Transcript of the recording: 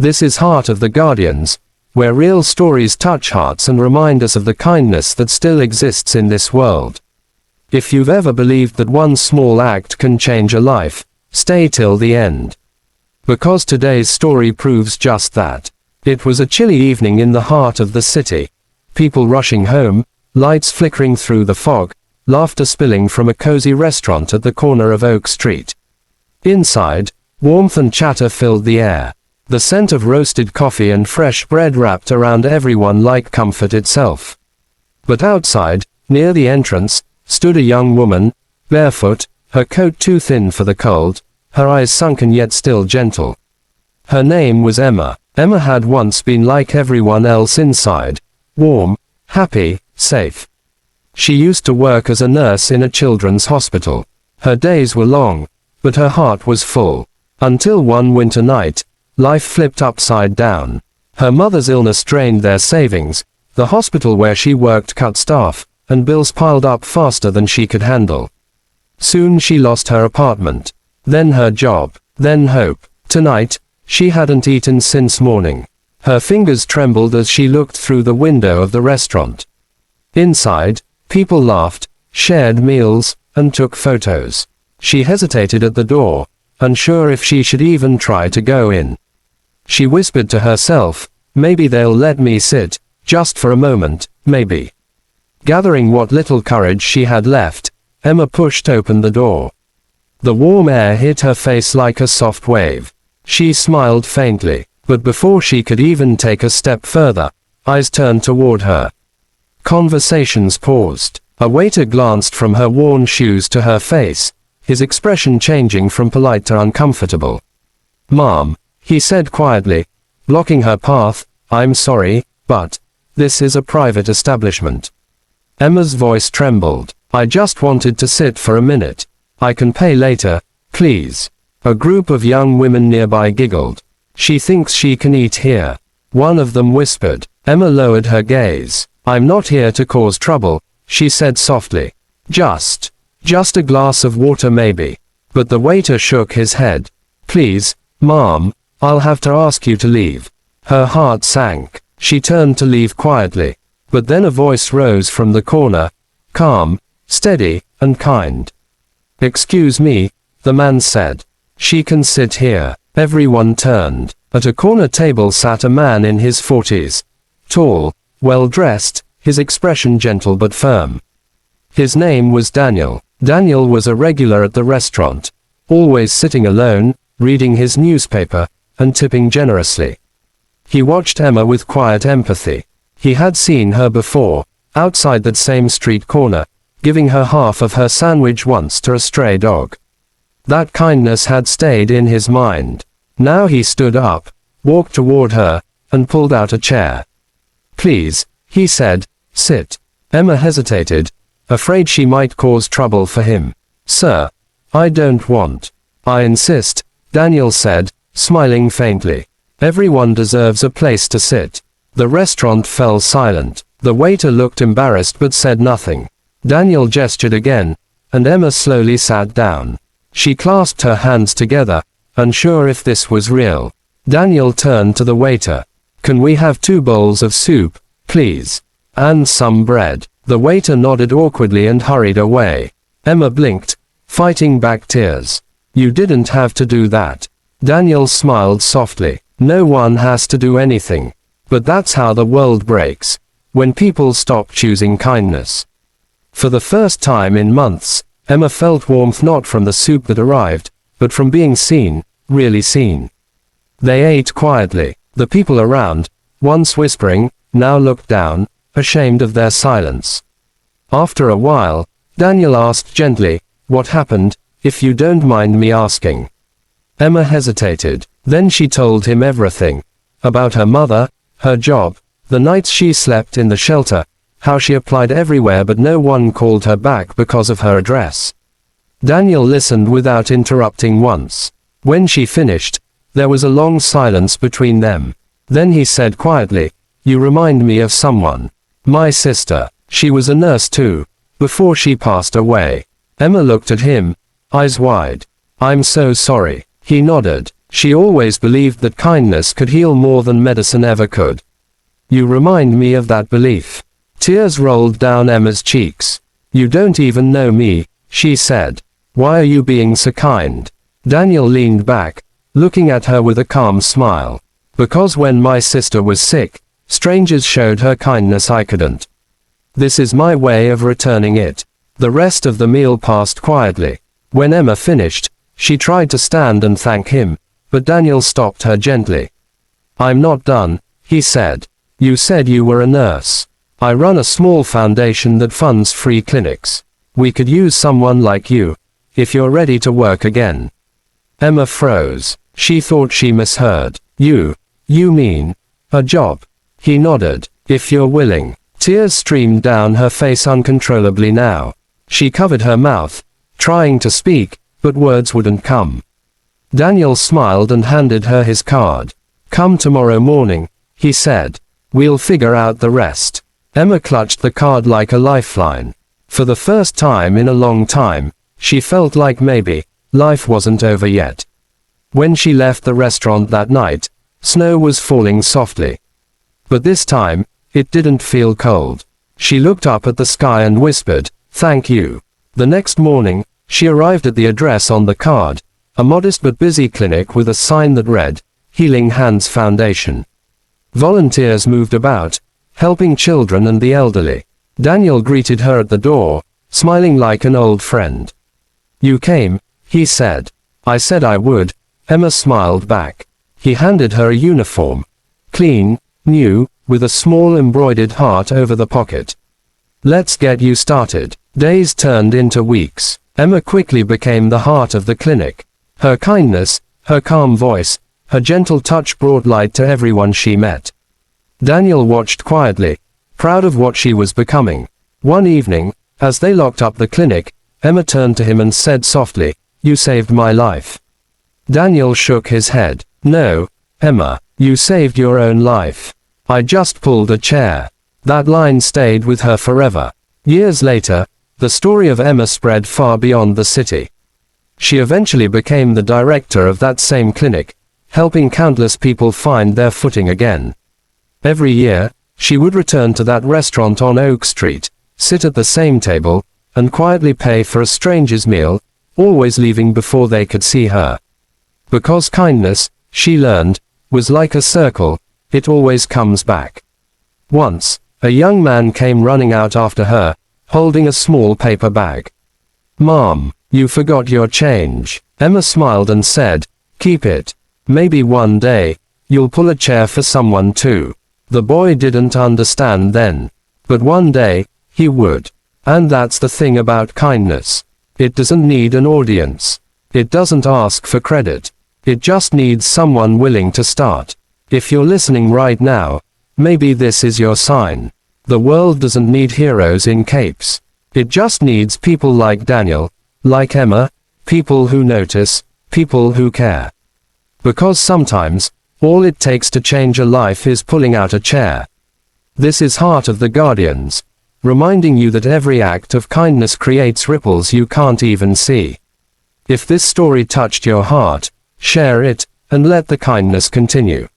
This is Heart of the Guardians, where real stories touch hearts and remind us of the kindness that still exists in this world. If you've ever believed that one small act can change a life, stay till the end. Because today's story proves just that. It was a chilly evening in the heart of the city. People rushing home, lights flickering through the fog, laughter spilling from a cozy restaurant at the corner of Oak Street. Inside, warmth and chatter filled the air. The scent of roasted coffee and fresh bread wrapped around everyone like comfort itself. But outside, near the entrance, stood a young woman, barefoot, her coat too thin for the cold, her eyes sunken yet still gentle. Her name was Emma. Emma had once been like everyone else inside, warm, happy, safe. She used to work as a nurse in a children's hospital. Her days were long, but her heart was full. Until one winter night, life flipped upside down. Her mother's illness drained their savings, the hospital where she worked cut staff, and bills piled up faster than she could handle. Soon she lost her apartment, then her job, then hope. Tonight, she hadn't eaten since morning. Her fingers trembled as she looked through the window of the restaurant. Inside, people laughed, shared meals, and took photos. She hesitated at the door, unsure if she should even try to go in. She whispered to herself, maybe they'll let me sit, just for a moment, maybe. Gathering what little courage she had left, Emma pushed open the door. The warm air hit her face like a soft wave. She smiled faintly, but before she could even take a step further, eyes turned toward her. Conversations paused. A waiter glanced from her worn shoes to her face, his expression changing from polite to uncomfortable. "Ma'am," he said quietly, blocking her path, "I'm sorry, but this is a private establishment." Emma's voice trembled. "I just wanted to sit for a minute. I can pay later, please." A group of young women nearby giggled. "She thinks she can eat here," one of them whispered. Emma lowered her gaze. "I'm not here to cause trouble," she said softly. Just a glass of water maybe." But the waiter shook his head. "Please, ma'am, I'll have to ask you to leave." Her heart sank. She turned to leave quietly. But then a voice rose from the corner, calm, steady, and kind. "Excuse me," the man said. "She can sit here." Everyone turned. At a corner table sat a man in his 40s. Tall, well-dressed, his expression gentle but firm. His name was Daniel. Daniel was a regular at the restaurant, always sitting alone, reading his newspaper, and tipping generously. He watched Emma with quiet empathy. He had seen her before, outside that same street corner, giving her half of her sandwich once to a stray dog. That kindness had stayed in his mind. Now he stood up, walked toward her, and pulled out a chair. "Please," he said, "sit." Emma hesitated, afraid she might cause trouble for him. "Sir, I don't want." "I insist," Daniel said, smiling faintly. "Everyone deserves a place to sit." The restaurant fell silent. The waiter looked embarrassed but said nothing. Daniel gestured again, and Emma slowly sat down. She clasped her hands together, unsure if this was real. Daniel turned to the waiter. "Can we have 2 bowls of soup, please? And some bread?" The waiter nodded awkwardly and hurried away. Emma blinked, fighting back tears. "You didn't have to do that." Daniel smiled softly. "No one has to do anything. But that's how the world breaks, when people stop choosing kindness." For the first time in months, Emma felt warmth not from the soup that arrived, but from being seen, really seen. They ate quietly. The people around, once whispering, now looked down, ashamed of their silence. After a while, Daniel asked gently, "What happened, if you don't mind me asking?" Emma hesitated. Then she told him everything. About her mother, her job, the nights she slept in the shelter, how she applied everywhere but no one called her back because of her address. Daniel listened without interrupting once. When she finished, there was a long silence between them. Then he said quietly, "You remind me of someone. My sister. She was a nurse too, before she passed away." Emma looked at him, eyes wide. "I'm so sorry." He nodded. She always believed that kindness could heal more than medicine ever could. You remind me of that belief. Tears rolled down Emma's cheeks. You don't even know me, she said. Why are you being so kind? Daniel leaned back, looking at her with a calm smile. Because when my sister was sick, strangers showed her kindness I couldn't. This is my way of returning it. The rest of the meal passed quietly. When Emma finished, she tried to stand and thank him, but Daniel stopped her gently. I'm not done, he said. You said you were a nurse. I run a small foundation that funds free clinics. We could use someone like you, if you're ready to work again. Emma froze. She thought she misheard. You mean, a job? He nodded. If you're willing. Tears streamed down her face uncontrollably now. She covered her mouth, trying to speak, but words wouldn't come. Daniel smiled and handed her his card. Come tomorrow morning, he said. We'll figure out the rest. Emma clutched the card like a lifeline. For the first time in a long time, she felt like maybe life wasn't over yet. When she left the restaurant that night, snow was falling softly. But this time, it didn't feel cold. She looked up at the sky and whispered, "Thank you." The next morning, she arrived at the address on the card, a modest but busy clinic with a sign that read, Healing Hands Foundation. Volunteers moved about, helping children and the elderly. Daniel greeted her at the door, smiling like an old friend. You came, he said. I said I would, Emma smiled back. He handed her a uniform. Clean, new, with a small embroidered heart over the pocket. Let's get you started. Days turned into weeks. Emma quickly became the heart of the clinic. Her kindness, her calm voice, her gentle touch brought light to everyone she met. Daniel watched quietly, proud of what she was becoming. One evening, as they locked up the clinic, Emma turned to him and said softly, "You saved my life." Daniel shook his head. "No, Emma, you saved your own life. I just pulled a chair." That line stayed with her forever. Years later, the story of Emma spread far beyond the city. She eventually became the director of that same clinic, helping countless people find their footing again. Every year, she would return to that restaurant on Oak Street, sit at the same table, and quietly pay for a stranger's meal, always leaving before they could see her. Because kindness, she learned, was like a circle, it always comes back. Once, a young man came running out after her, holding a small paper bag. "Mom, you forgot your change." Emma smiled and said, "Keep it. Maybe one day, you'll pull a chair for someone too." The boy didn't understand then. But one day, he would. And that's the thing about kindness. It doesn't need an audience. It doesn't ask for credit. It just needs someone willing to start. If you're listening right now, maybe this is your sign. The world doesn't need heroes in capes. It just needs people like Daniel, like Emma, people who notice, people who care. Because sometimes, all it takes to change a life is pulling out a chair. This is Heart of the Guardians, reminding you that every act of kindness creates ripples you can't even see. If this story touched your heart, share it, and let the kindness continue.